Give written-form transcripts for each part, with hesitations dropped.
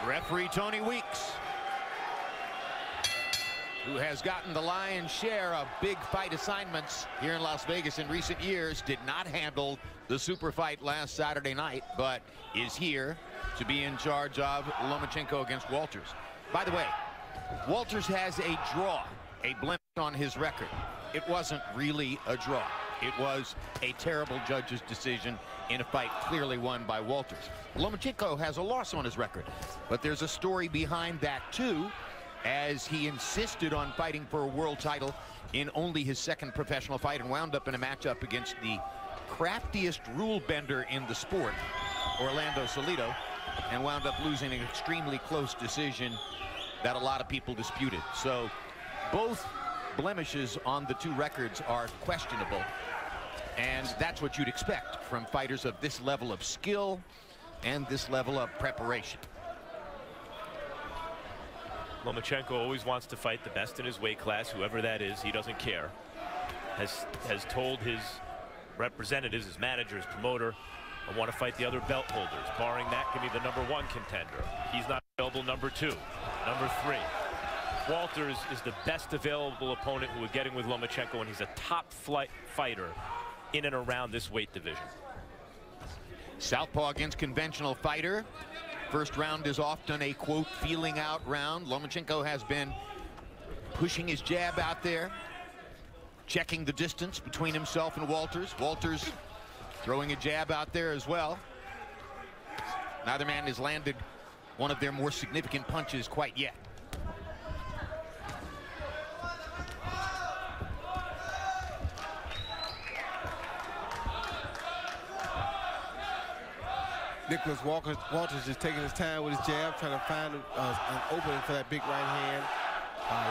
Referee Tony Weeks, who has gotten the lion's share of big fight assignments here in Las Vegas in recent years, did not handle the super fight last Saturday night, but is here to be in charge of Lomachenko against Walters. By the way, Walters has a draw, a blemish on his record. It wasn't really a draw. It was a terrible judge's decision in a fight clearly won by Walters. Lomachenko has a loss on his record, but there's a story behind that too, as he insisted on fighting for a world title in only his second professional fight and wound up in a matchup against the craftiest rule bender in the sport, Orlando Salido, and wound up losing an extremely close decision that a lot of people disputed. So both blemishes on the two records are questionable, and that's what you'd expect from fighters of this level of skill and this level of preparation. Lomachenko always wants to fight the best in his weight class, whoever that is. He doesn't care. Has told his representatives, his manager, his promoter, I want to fight the other belt holders. Barring that, give me the #1 contender. He's not available #2, #3. Walters is the best available opponent who we're getting with Lomachenko, and he's a top flight fighter in and around this weight division. Southpaw against conventional fighter. First round is often a, quote, feeling out round. Lomachenko has been pushing his jab out there, checking the distance between himself and Walters. Walters throwing a jab out there as well. Neither man has landed one of their more significant punches quite yet. Nicholas Walters just taking his time with his jab, trying to find an opening for that big right hand.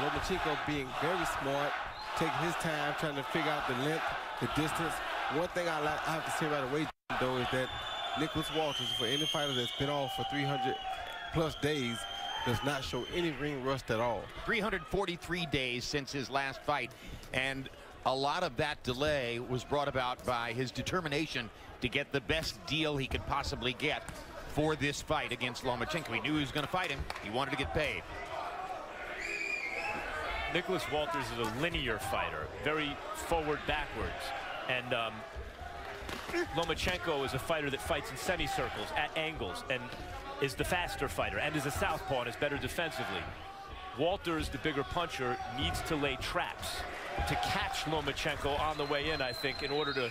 Lomachenko being very smart, taking his time, trying to figure out the length, the distance. One thing I have to say right away, though, is that Nicholas Walters, for any fighter that's been off for 300+ days, does not show any ring rust at all. 343 days since his last fight, and a lot of that delay was brought about by his determination to get the best deal he could possibly get for this fight against Lomachenko. He knew he was going to fight him. He wanted to get paid. Nicholas Walters is a linear fighter, very forward, backwards. And Lomachenko is a fighter that fights in semicircles, at angles, and is the faster fighter, and is a southpaw and is better defensively. Walters, the bigger puncher, needs to lay traps to catch Lomachenko on the way in, I think, in order to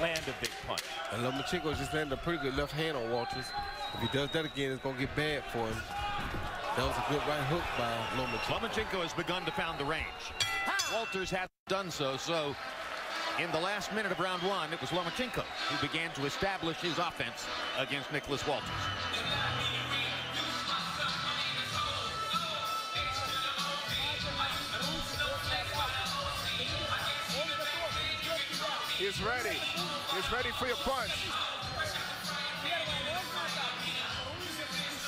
land a big punch. And Lomachenko just landed a pretty good left hand on Walters. If he does that again, it's going to get bad for him. That was a good right hook by Lomachenko. Lomachenko has begun to pound the range. Walters hasn't done so, so in the last minute of round one, it was Lomachenko who began to establish his offense against Nicholas Walters. He's ready. He's ready for your punch.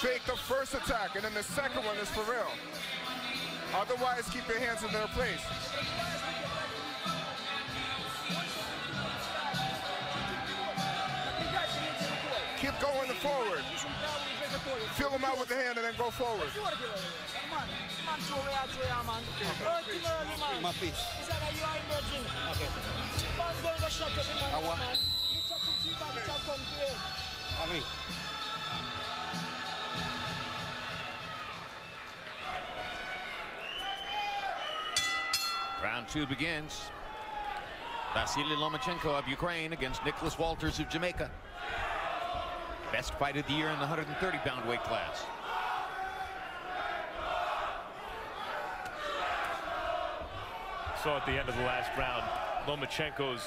Fake the first attack, and then the second one is for real. Otherwise, keep your hands in their place. Keep going forward. Feel them out with the hand and then go forward. Round two begins. Vasyl Lomachenko of Ukraine against Nicholas Walters of Jamaica. Best fight of the year in the 130-pound weight class. So at the end of the last round, Lomachenko's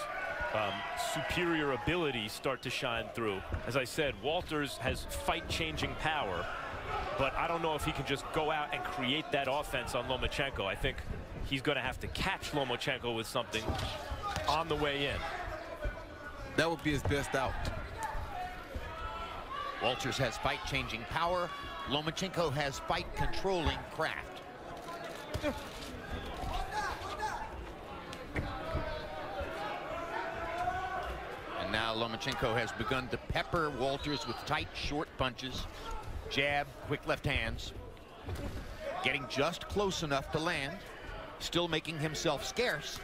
superior ability start to shine through. As I said, Walters has fight-changing power, but I don't know if he can just go out and create that offense on Lomachenko. I think he's going to have to catch Lomachenko with something on the way in. That would be his best out. Walters has fight-changing power. Lomachenko has fight-controlling craft. And now Lomachenko has begun to pepper Walters with tight, short punches. Jab, quick left hands. Getting just close enough to land. Still making himself scarce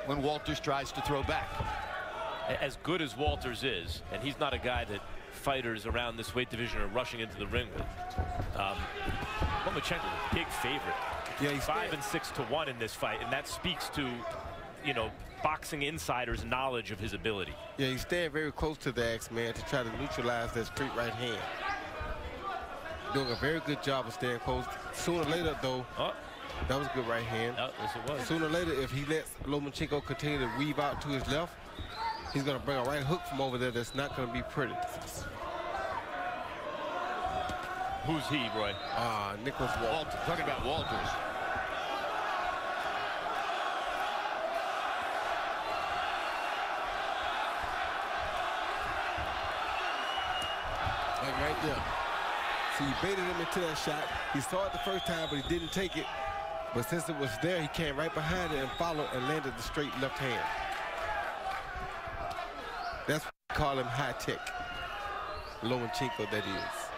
when Walters tries to throw back. As good as Walters is, and he's not a guy that fighters around this weight division are rushing into the ring with. Lomachenko, a big favorite. Yeah, he's 5 and 6 to 1 in this fight, and that speaks to, you know, boxing insiders' knowledge of his ability. Yeah, he's staying very close to the axe-man to try to neutralize that straight right hand. Doing a very good job of staying close. Sooner or later, though, that was a good right hand. Yes, it was. Sooner or later, if he lets Lomachenko continue to weave out to his left, he's going to bring a right hook from over there that's not going to be pretty. Who's he, Roy? Nicholas Walters. Talking about Walters. Like right there. So he baited him into that shot. He saw it the first time, but he didn't take it. But since it was there, he came right behind it and followed and landed the straight left hand. That's what we call him high-tech. Lomachenko, that is.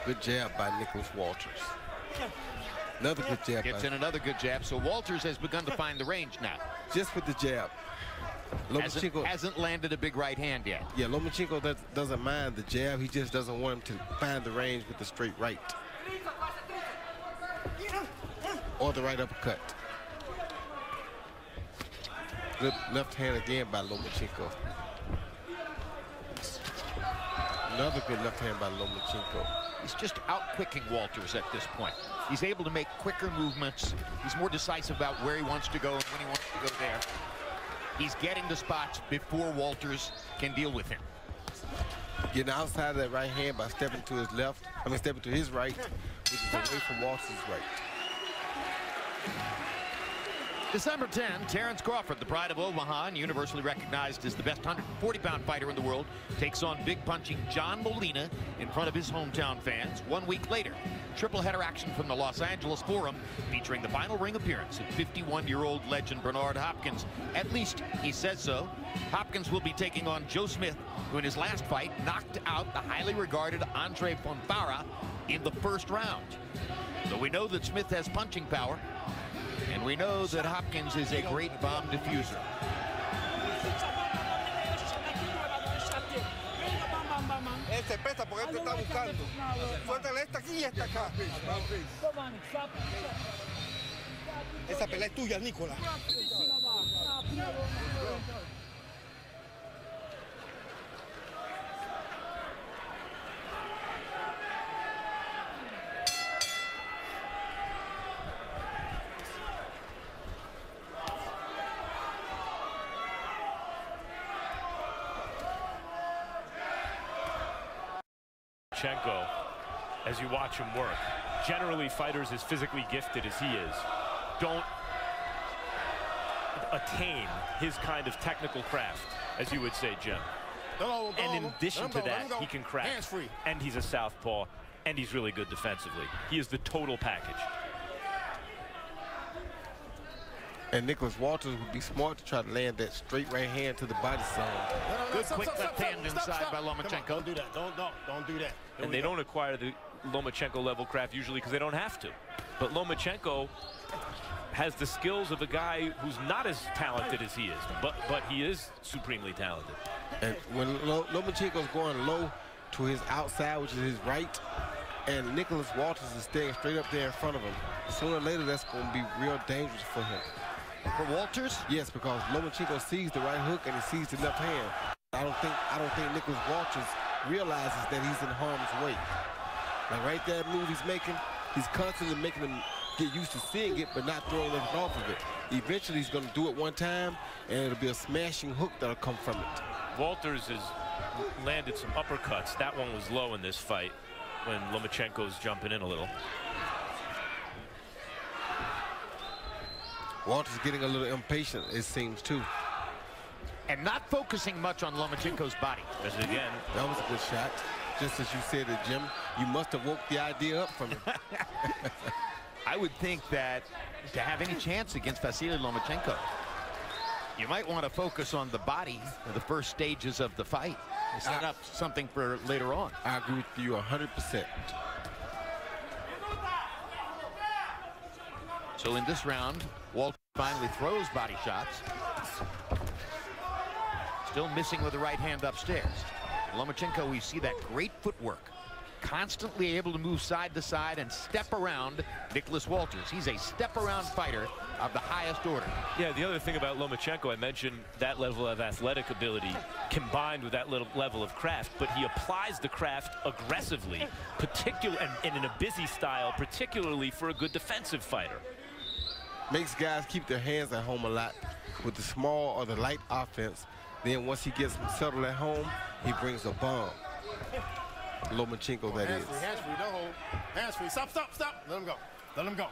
Good jab by Nicholas Walters. Another good jab. Gets in another good jab, so Walters has begun to find the range now. Just with the jab. Lomachenko hasn't landed a big right hand yet. Yeah, Lomachenko doesn't mind the jab. He just doesn't want him to find the range with the straight right. Or the right uppercut. Good left hand again by Lomachenko. Another good left hand by Lomachenko. He's just out-quicking Walters at this point. He's able to make quicker movements. He's more decisive about where he wants to go and when he wants to go there. He's getting the spots before Walters can deal with him. Getting outside of that right hand by stepping to his left, stepping to his right, which is away from Walters' right. December 10, Terrence Crawford, the pride of Omaha and universally recognized as the best 140-pound fighter in the world, takes on big punching John Molina in front of his hometown fans. 1 week later, triple header action from the Los Angeles Forum featuring the final ring appearance of 51-year-old legend Bernard Hopkins. At least he says so. Hopkins will be taking on Joe Smith, who in his last fight knocked out the highly regarded Andre Fonfara in the first round. So we know that Smith has punching power. And we know that Hopkins is a great bomb diffuser. Se pesa porque él te está buscando. Suéltale esta aquí y esta acá. Esa pelea es tuya, Nicolás. Lomachenko, as you watch him work, generally fighters as physically gifted as he is don't attain his kind of technical craft, as you would say, Jim. And in addition to that, he can crack, and he's a southpaw, and he's really good defensively. He is the total package. And Nicholas Walters would be smart to try to land that straight right hand to the body zone. Good quick left hand inside by Lomachenko. Don't do that. Don't do that. And they don't acquire the Lomachenko level craft usually because they don't have to. But Lomachenko has the skills of a guy who's not as talented as he is, but he is supremely talented. And when Lomachenko's going low to his outside, which is his right, and Nicholas Walters is staying straight up there in front of him, sooner or later that's going to be real dangerous for him. For Walters? Yes, because Lomachenko sees the right hook and he sees the left hand. I don't think Nicholas Walters realizes that he's in harm's way. Like right there, move he's making, he's constantly making him get used to seeing it, but not throwing it off of it. Eventually, he's going to do it one time, and it'll be a smashing hook that'll come from it. Walters has landed some uppercuts. That one was low in this fight when Lomachenko's jumping in a little. Walters getting a little impatient, it seems, too. And not focusing much on Lomachenko's body. As again, that was a good shot. Just as you said it, Jim, you must have woke the idea up from him. I would think that to have any chance against Vasyl Lomachenko, You might want to focus on the body in the first stages of the fight. Set up something for later on. I agree with you 100%. So in this round, Walters finally throws body shots. Still missing with the right hand upstairs. Lomachenko, we see that great footwork. Constantly able to move side to side and step around Nicholas Walters. He's a step-around fighter of the highest order. Yeah, the other thing about Lomachenko, I mentioned that level of athletic ability combined with that little level of craft, but he applies the craft aggressively, and in a busy style, particularly for a good defensive fighter. Makes guys keep their hands at home a lot with the small or the light offense. Then once he gets settled at home, he brings a bomb. Lomachenko, that is. Hands free, don't hold. Hands free. Stop, stop, stop. Let him go. Let him go.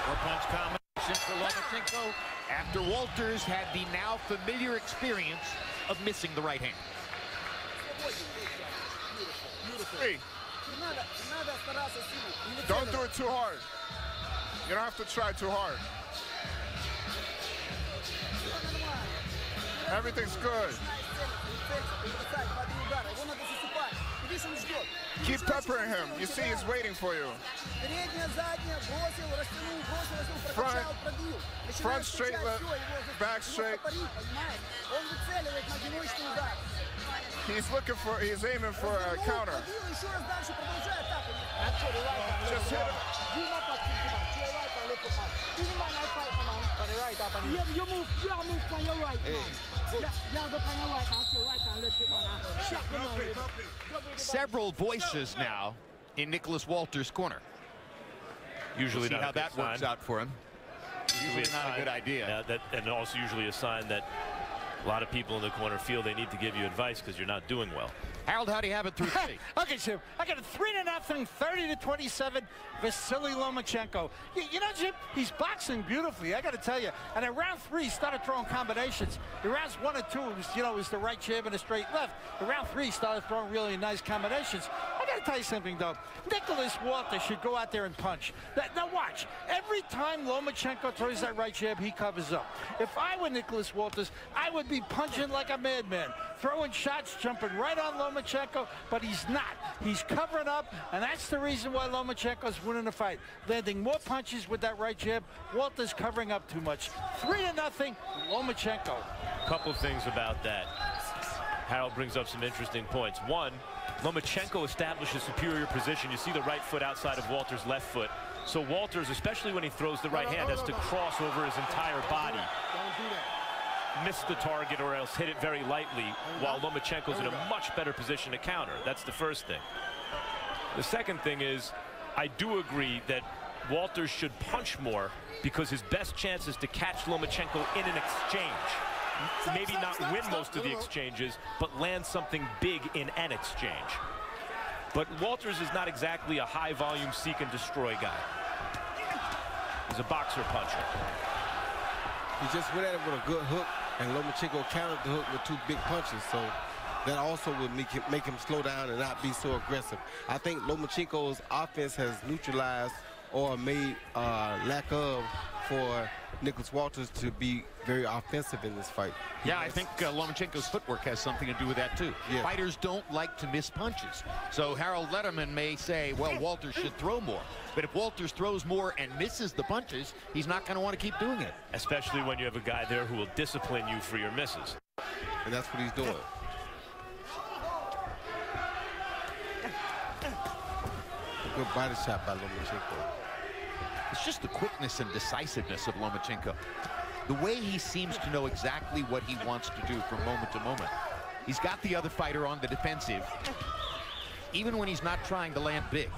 Four-punch combination for Lomachenko after Walters had the now familiar experience of missing the right hand. Hey. Don't do it too hard. You don't have to try too hard. Everything's good. Keep peppering him. You see he's waiting for you. Front straight, back straight. He's aiming for a counter. Just hit him. You move on your right. Several voices now in Nicholas Walters' corner. Usually see not how a good that works sign. out for him. Usually not a good idea. Yeah, and also usually a sign that a lot of people in the corner feel they need to give you advice because you're not doing well. Harold, how do you have it through three? Okay, Jim, I got a 3-0, 30-27, Vasyl Lomachenko. You know, Jim, he's boxing beautifully, I got to tell you. And in round 3, he started throwing combinations. In rounds 1 and 2, it was the right jab and a straight left. In round 3, he started throwing really nice combinations. I got to tell you something, though. Nicholas Walters should go out there and punch. Now, watch. Every time Lomachenko throws that right jab, he covers up. If I were Nicholas Walters, I would be punching like a madman, throwing shots, jumping right on Lomachenko, but he's not. He's covering up, and that's the reason why Lomachenko's winning the fight. Landing more punches with that right jab. Walters covering up too much. 3-0, Lomachenko. Couple of things about that. Harold brings up some interesting points. One, Lomachenko establishes superior position. You see the right foot outside of Walters' left foot. So Walters, especially when he throws the right hand, has to cross over his entire body. Don't do that. Miss the target or else hit it very lightly, while Lomachenko's in a much better position to counter. That's the first thing. The second thing is, I do agree that Walters should punch more because his best chance is to catch Lomachenko in an exchange. Maybe not win most of the exchanges, but land something big in an exchange. But Walters is not exactly a high-volume seek-and-destroy guy. He's a boxer-puncher. He just went at it with a good hook, and Lomachenko countered the hook with 2 big punches, so that also would make him slow down and not be so aggressive. I think Lomachenko's offense has neutralized or made lack of for Nicholas Walters to be very offensive in this fight. Yeah, I think Lomachenko's footwork has something to do with that, too. Yeah. Fighters don't like to miss punches. So Harold Letterman may say, well, Walters should throw more. But if Walters throws more and misses the punches, he's not going to want to keep doing it. Especially when you have a guy there who will discipline you for your misses. And that's what he's doing. Good body shot by Lomachenko. It's just the quickness and decisiveness of Lomachenko. The way he seems to know exactly what he wants to do from moment to moment. He's got the other fighter on the defensive, even when he's not trying to land big.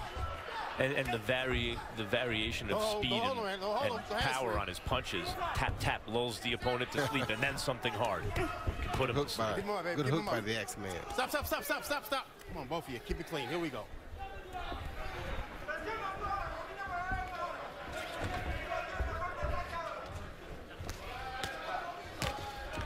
And the variation of speed and power on his punches. Tap, tap, lulls the opponent to sleep, and then something hard. Can put him to sleep. Good hook by the X-Man. Stop, stop, stop, stop, stop, stop. Come on, both of you. Keep it clean. Here we go.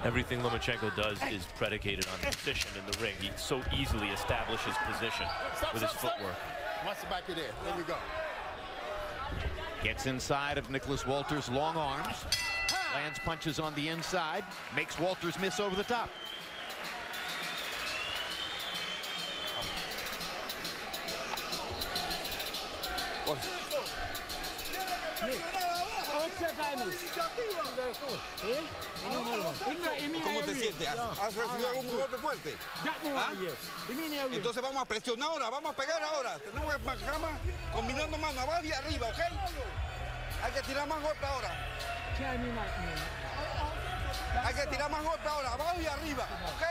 Everything Lomachenko does is predicated on position in the ring. He so easily establishes position with his footwork. Watch the back of there. There we go. Gets inside of Nicholas Walters' long arms. Lands punches on the inside. Makes Walters miss over the top. ¿Cómo te sientes? ¿Has recibido un golpe fuerte? ¿Ah? Entonces vamos a presionar ahora, vamos a pegar ahora. Tenemos el cama combinando mano abajo y arriba, ¿ok? Hay que tirar más golpe ahora. Hay que tirar más golpe ahora, abajo y arriba, ¿ok?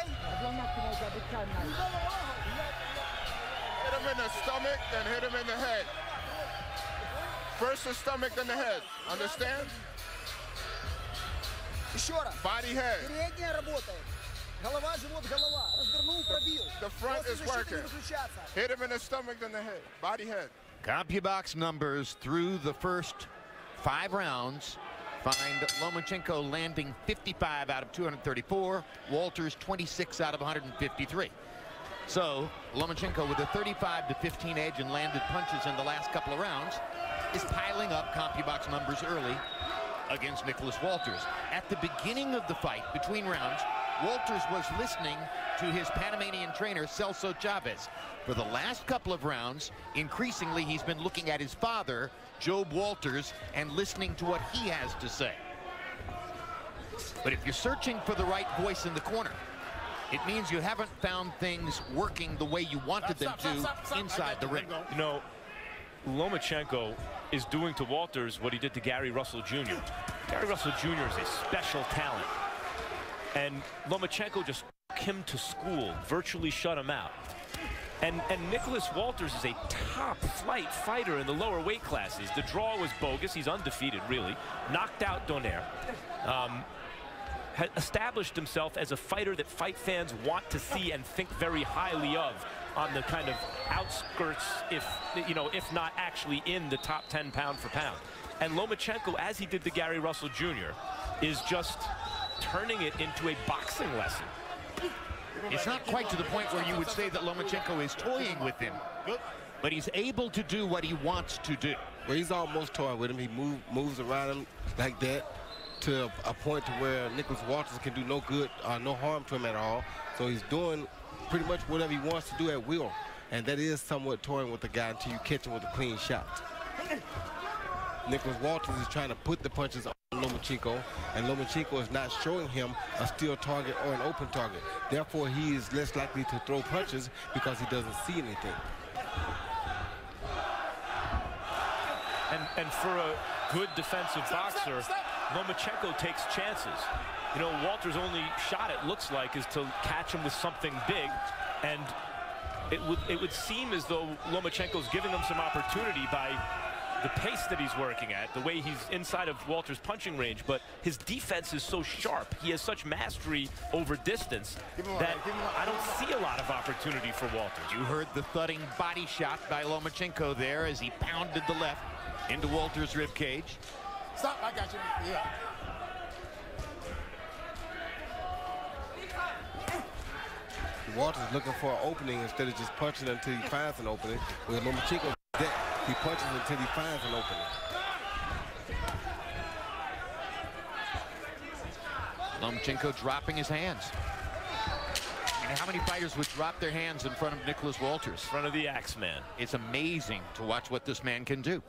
Hit him in the stomach, then hit him in the head. First the stomach, then the head. Understand? Еще раз. Body head. Передняя работает. Голова, живот, голова. Развернул, пробил. The front is working. Hit him in the stomach, then the head. Body head. CompuBox numbers through the first 5 rounds find Lomachenko landing 55 out of 234, Walters 26 out of 153. So Lomachenko, with a 35-15 edge and landed punches in the last couple of rounds, is piling up CompuBox numbers early against Nicholas Walters. At the beginning of the fight, between rounds, Walters was listening to his Panamanian trainer, Celso Chavez. For the last couple of rounds, increasingly he's been looking at his father, Job Walters, and listening to what he has to say. But if you're searching for the right voice in the corner, it means you haven't found things working the way you wanted them to inside the ring. You know, Lomachenko is doing to Walters what he did to Gary Russell Jr. Gary Russell Jr. is a special talent. And Lomachenko just took him to school, virtually shut him out. And Nicholas Walters is a top-flight fighter in the lower weight classes. The draw was bogus. He's undefeated, really. Knocked out Donaire. Had established himself as a fighter that fight fans want to see and think very highly of on the kind of outskirts, if not actually in the top 10 pound for pound. And Lomachenko, as he did to Gary Russell Jr., is just turning it into a boxing lesson. It's not quite to the point where you would say that Lomachenko is toying with him, but he's able to do what he wants to do. Well, he's almost toying with him. He moves around him like that to a point to where Nicholas Walters can do no good, no harm to him at all. So he's doing pretty much whatever he wants to do at will. And that is somewhat toying with the guy until you catch him with a clean shot. Nicholas Walters is trying to put the punches on Lomachenko, and Lomachenko is not showing him a steel target or an open target. Therefore, he is less likely to throw punches because he doesn't see anything. And for a good defensive boxer, Lomachenko takes chances. You know, Walter's only shot, it looks like, is to catch him with something big, and it would seem as though Lomachenko's giving him some opportunity by the pace that he's working at, the way he's inside of Walter's punching range, but his defense is so sharp. He has such mastery over distance that I don't see a lot of opportunity for Walters. You heard the thudding body shot by Lomachenko there as he pounded the left into Walters' rib cage. Stop, I got you. Yeah. Walters looking for an opening instead of just punching until he finds an opening. With Lomachenko, he punches until he finds an opening. Lomachenko dropping his hands. And how many fighters would drop their hands in front of Nicholas Walters? In front of the Axeman. It's amazing to watch what this man can do.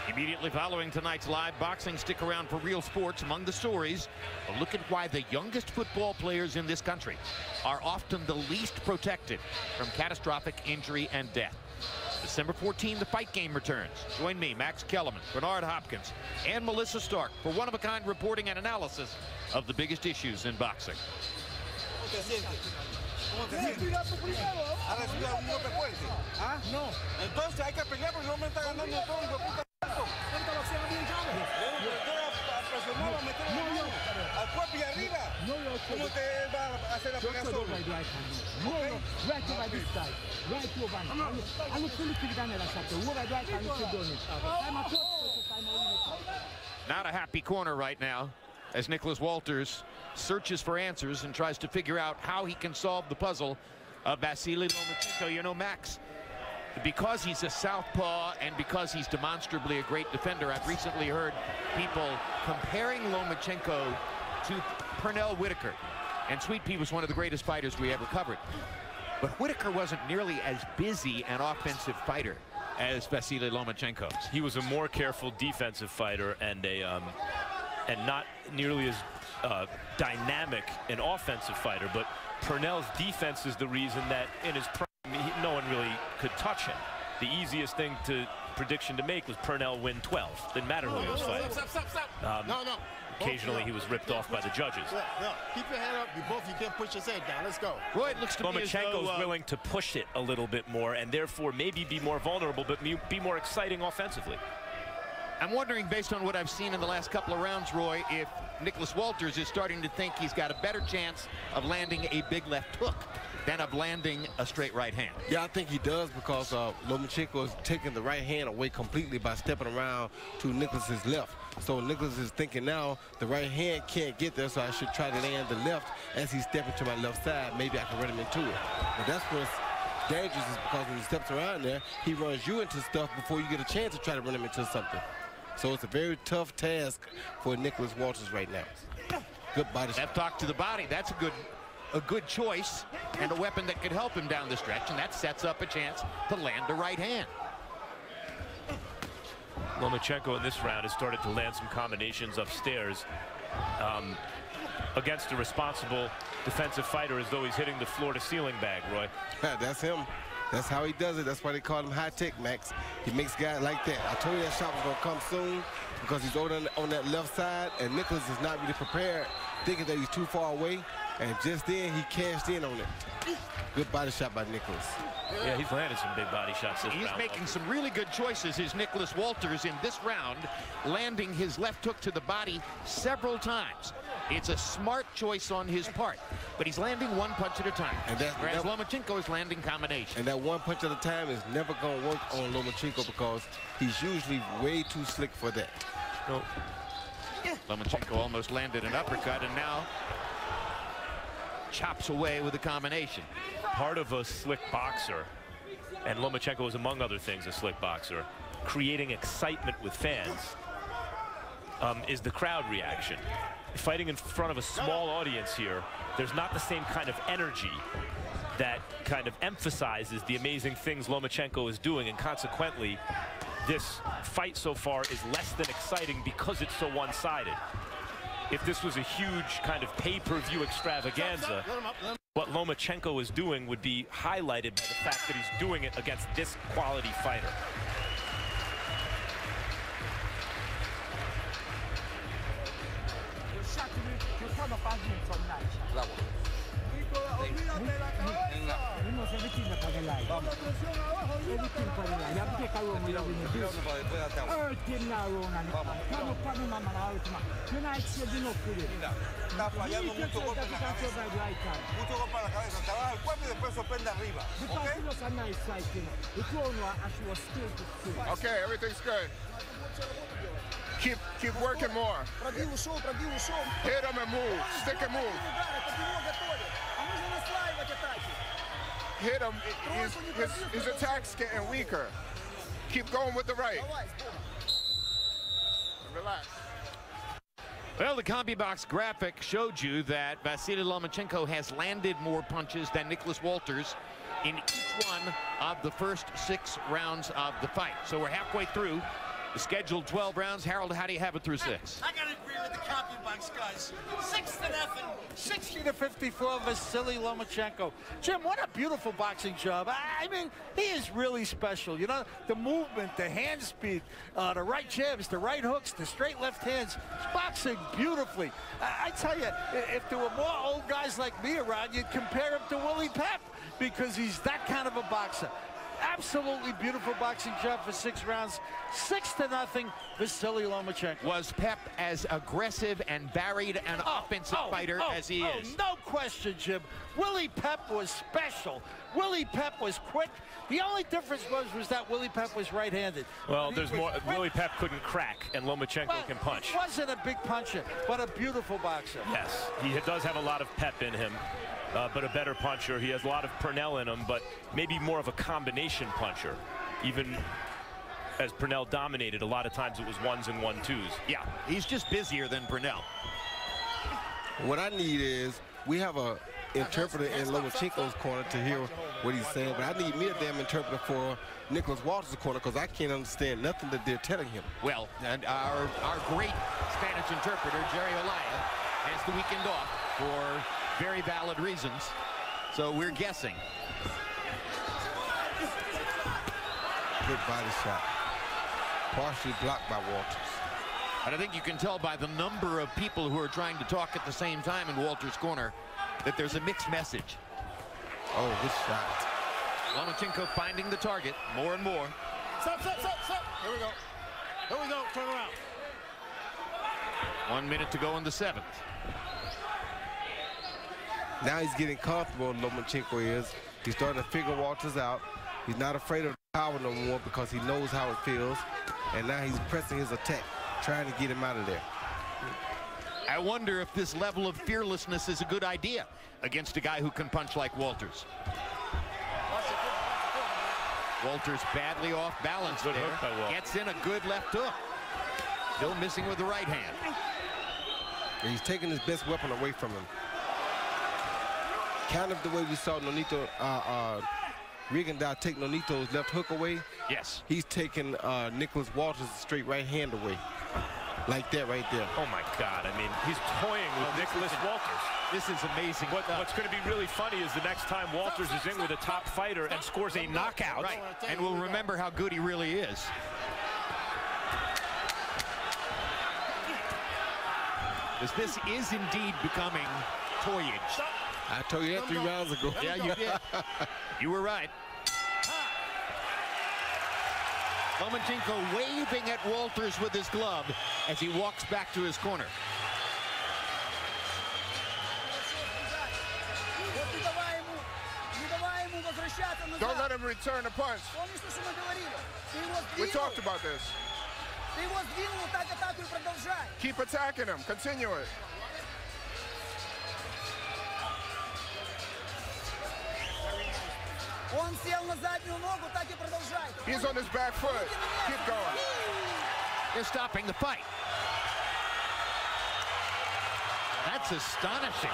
Immediately following tonight's live boxing, stick around for Real Sports. Among the stories, a look at why the youngest football players in this country are often the least protected from catastrophic injury and death. December 14, the Fight Game returns. Join me, Max Kellerman, Bernard Hopkins, and Melissa Stark for one-of-a-kind reporting and analysis of the biggest issues in boxing. ¿Cómo te sientes? ¿Has recibido algún golpe fuerte? ¿Ah? No. Entonces hay que pelear porque no me está ganando todo, hijo de puta. Al cuerpo y arriba. ¿Cómo te va hacer la pelea Just solo. over right hand. No, right over this side. Right over. I look to down there, shot. Over right hand, look down it. I'm a close to time out. Not a happy corner right now as Nicholas Walters searches for answers and tries to figure out how he can solve the puzzle of Vasyl Lomachenko. You know, Max, because he's a southpaw and because he's demonstrably a great defender, I've recently heard people comparing Lomachenko to Pernell Whitaker. And Sweet Pea was one of the greatest fighters we ever covered. But Whitaker wasn't nearly as busy an offensive fighter as Vasyl Lomachenko. He was a more careful defensive fighter and not nearly as dynamic an offensive fighter. But Pernell's defense is the reason that in his prime, no one really could touch him. The easiest prediction to make was Pernell win 12. Didn't matter who he was fighting. Stop. No. Occasionally he was ripped off by the judges. No. Keep your head up. You can't push your head down. Let's go. Roy, it looks to me as though Lomachenko's willing to push it a little bit more and therefore maybe be more vulnerable, but be more exciting offensively. I'm wondering, based on what I've seen in the last couple of rounds, Roy, if Nicholas Walters is starting to think he's got a better chance of landing a big left hook than of landing a straight right hand. Yeah, I think he does because Lomachenko is taking the right hand away completely by stepping around to Nicholas's left. So Nicholas is thinking now the right hand can't get there, so I should try to land the left as he's stepping to my left side. Maybe I can run him into it. But that's what's dangerous, is because when he steps around there, he runs you into stuff before you get a chance to try to run him into something. So it's a very tough task for Nicholas Walters right now. Good body shot. Left hook to the body. That's a good choice and a weapon that could help him down the stretch, and that sets up a chance to land a right hand. Lomachenko in this round has started to land some combinations upstairs against a responsible defensive fighter, as though he's hitting the floor-to-ceiling bag, Roy. That's him. That's how he does it. That's why they call him high tech, Max. He makes guys like that. I told you that shot was going to come soon because he's over on that left side, and Nicholas is not really prepared, thinking that he's too far away, and just then he cashed in on it. Good body shot by Nicholas. Yeah, he's landed some big body shots this round. He's making some really good choices, is Nicholas Walters, in this round, landing his left hook to the body several times. It's a smart choice on his part, but he's landing one punch at a time, whereas Lomachenko is landing combinations. And that one punch at a time is never going to work on Lomachenko because he's usually way too slick for that. Nope. Lomachenko almost landed an uppercut and now chops away with a combination. Part of a slick boxer, and Lomachenko is among other things a slick boxer, creating excitement with fans, is the crowd reaction. Fighting in front of a small audience here, there's not the same kind of energy that kind of emphasizes the amazing things Lomachenko is doing, and consequently this fight so far is less than exciting because it's so one-sided. If this was a huge kind of pay-per-view extravaganza, what Lomachenko is doing would be highlighted by the fact that he's doing it against this quality fighter. Está fallando mucho golpe en la cabeza. Mucho golpe en la cabeza. Trabaja el cuerpo y después sorprende arriba. Okay, everything's good. Keep working more. Hit him and move. Stick and move. Hit him. His attack's getting weaker. Keep going with the right. Relax. Well, the CombiBox graphic showed you that Vasyl Lomachenko has landed more punches than Nicholas Walters in each one of the first 6 rounds of the fight. So we're halfway through the scheduled 12 rounds. Harold, how do you have it through 6? I gotta agree with the CombiBox guys. 6-0, 60-54, Vasyl Lomachenko. Jim, what a beautiful boxing job. I mean, he is really special. You know, the movement, the hand speed, the right jabs, the right hooks, the straight left hands. He's boxing beautifully. I tell you, if there were more old guys like me around, you'd compare him to Willie Pep because he's that kind of a boxer. Absolutely beautiful boxing job for 6 rounds. 6-0, Vasyl Lomachenko. Was Pep as aggressive and varied an offensive fighter as he is? No question, Jim. Willie Pep was special. Willie Pep was quick. The only difference was that Willie Pep was right-handed. Well, there's more. Willie Pep couldn't crack, and Lomachenko can punch. He wasn't a big puncher, but a beautiful boxer. Yes, he does have a lot of pep in him, but a better puncher. He has a lot of Purnell in him, but maybe more of a combination puncher. Even as Purnell dominated, a lot of times it was 1s and 1-2s. Yeah, he's just busier than Purnell. What I need is, we have a interpreter in Lomachenko's corner to hear what he's saying, but I need me a damn interpreter for Nicholas Walters' corner, because I can't understand nothing that they're telling him. Well, and our great Spanish interpreter, Jerry Olaya, has the weekend off for very valid reasons, so we're guessing. Good body shot. Partially blocked by Walters. And I think you can tell by the number of people who are trying to talk at the same time in Walters' corner that there's a mixed message. Oh, good shot. Lomachenko finding the target more and more. Stop, stop, stop, stop. Here we go. Here we go. Turn around. 1 minute to go in the 7th. Now he's getting comfortable, Lomachenko is. He's starting to figure Walters out. He's not afraid of power no more because he knows how it feels. And now he's pressing his attack, trying to get him out of there. I wonder if this level of fearlessness is a good idea against a guy who can punch like Walters. Walters badly off balance there. Gets in a good left hook. Still missing with the right hand. And he's taking his best weapon away from him. Kind of the way we saw Nonito, Rigondeaux take Nonito's left hook away. Yes. He's taking Nicholas Walters' straight right hand away. Like that right there. Oh my God, I mean, he's toying with Nicholas Walters. This is amazing. What's going to be really funny is the next time Walters is in with a top fighter and scores a knockout. Right, and we'll remember how good he really is. Because this is indeed becoming toyage. I told you that 3 rounds ago. Yeah, you did. You were right. Lomachenko waving at Walters with his glove as he walks back to his corner. Don't let him return the punch. We talked about this. Keep attacking him. Continue it. He's on his back foot. Keep going. They're stopping the fight. That's astonishing.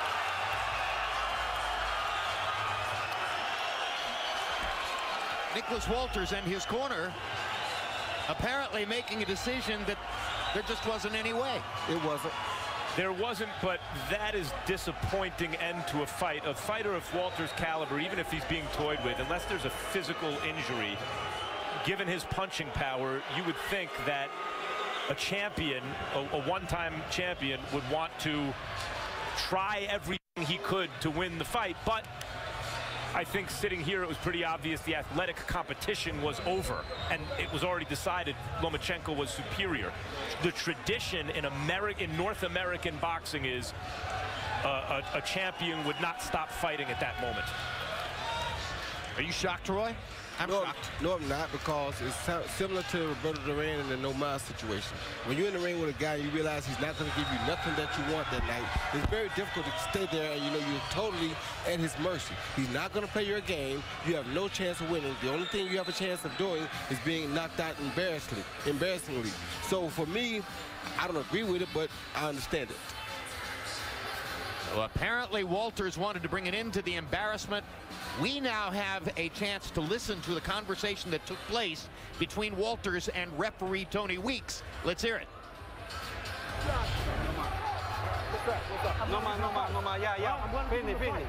Nicholas Walters and his corner apparently making a decision that there just wasn't any way. It wasn't. There wasn't, but that is disappointing end to a fight. A fighter of Walters' caliber, even if he's being toyed with, unless there's a physical injury, given his punching power, you would think that a champion, a one-time champion, would want to try everything he could to win the fight. But I think sitting here, it was pretty obvious the athletic competition was over, and it was already decided Lomachenko was superior. The tradition in North American boxing is a champion would not stop fighting at that moment. Are you shocked, Roy? I'm shocked. No, I'm not, because it's similar to Roberto Duran in the NoMas situation. When you're in the ring with a guy, you realize he's not going to give you nothing that you want that night. It's very difficult to stay there, and you're totally at his mercy. He's not going to play your game. You have no chance of winning. The only thing you have a chance of doing is being knocked out embarrassingly. So for me, I don't agree with it, but I understand it. Well, apparently Walters wanted to bring an end to the embarrassment. We now have a chance to listen to the conversation that took place between Walters and referee Tony Weeks. Let's hear it. NoMas, yeah. Finish.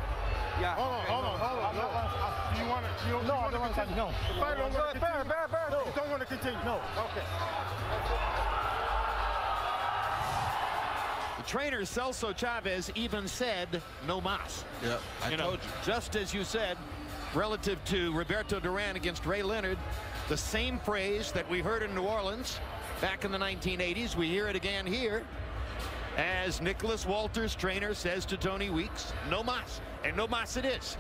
Yeah. Hold on. Do you want to? No, I don't want to continue. No. The fight don't want to continue. No. You don't want to continue. No. Okay. The trainer Celso Chavez even said no mas. Yeah, I told you. Just as you said, relative to Roberto Duran against Ray Leonard. The same phrase that we heard in New Orleans back in the 1980s. We hear it again here as Nicholas Walters, trainer, says to Tony Weeks, "NoMas," and NoMas it is.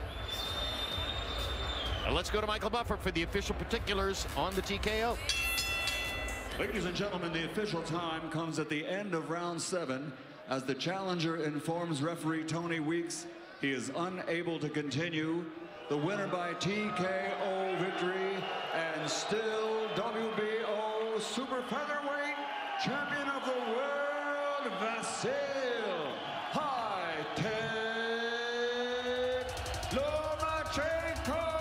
Now let's go to Michael Buffer for the official particulars on the TKO. Ladies and gentlemen, the official time comes at the end of round 7 as the challenger informs referee Tony Weeks he is unable to continue. The winner by TKO victory and still WBO super featherweight champion of the world, Vasyl Lomachenko.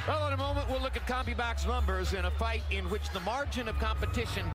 Well, in a moment, we'll look at CompuBox numbers in a fight in which the margin of competition